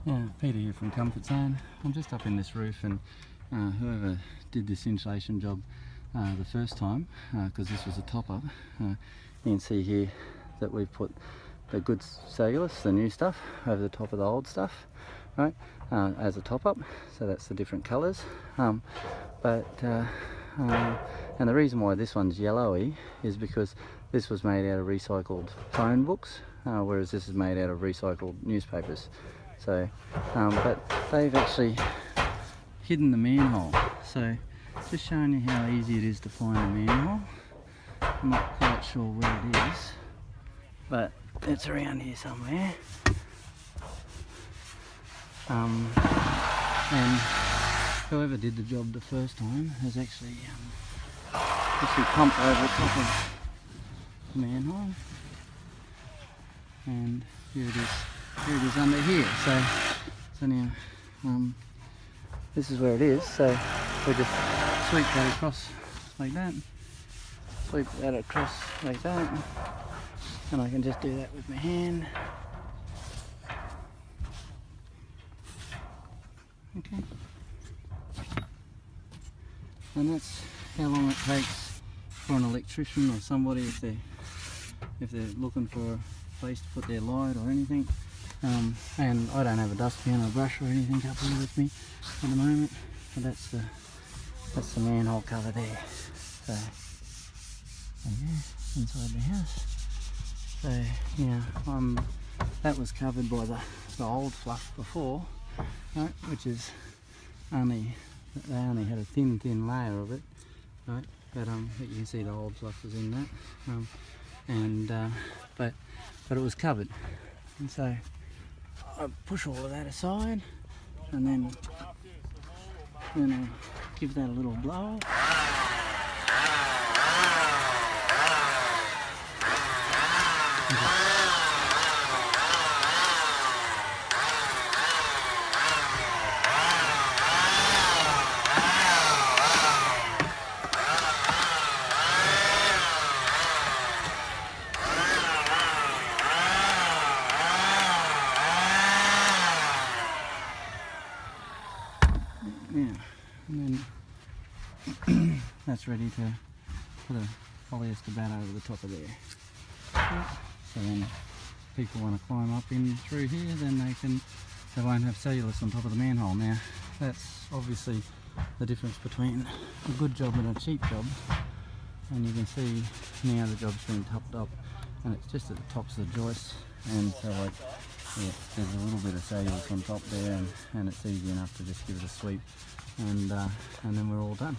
Yeah, Peter here from Comfort Zone. I'm just up in this roof, and whoever did this insulation job the first time, because this was a top-up, you can see here that we've put the good cellulose, the new stuff, over the top of the old stuff, right, as a top-up. So that's the different colours. And the reason why this one's yellowy is because this was made out of recycled phone books, whereas this is made out of recycled newspapers. So, but they've actually hidden the manhole. So, just showing you how easy it is to find a manhole. I'm not quite sure where it is, but it's around here somewhere. And whoever did the job the first time has actually pumped over the top of the manhole, and here it is under here. So now this is where it is. So we just sweep that across like that, and I can just do that with my hand. Okay, and that's how long it takes for an electrician or somebody if they're looking for a place to put their light or anything. And I don't have a dustpan or brush or anything up here with me at the moment, but that's the manhole cover there. So yeah, inside the house. So yeah, that was covered by the old fluff before, right, which is they only had a thin layer of it, right, but you can see the old fluff was in that, but it was covered, and so I push all of that aside, and then I'll give that a little blow. Yeah, and then that's ready to put a polyester bat over the top of there. So then if people want to climb up in through here, then they won't have cellulose on top of the manhole. Now that's obviously the difference between a good job and a cheap job, and you can see now the job's been topped up and it's just at the tops of the joists, and so like, yeah, there's a little bit of cellulose on top there, and it's easy enough to just give it a sweep, and then we're all done.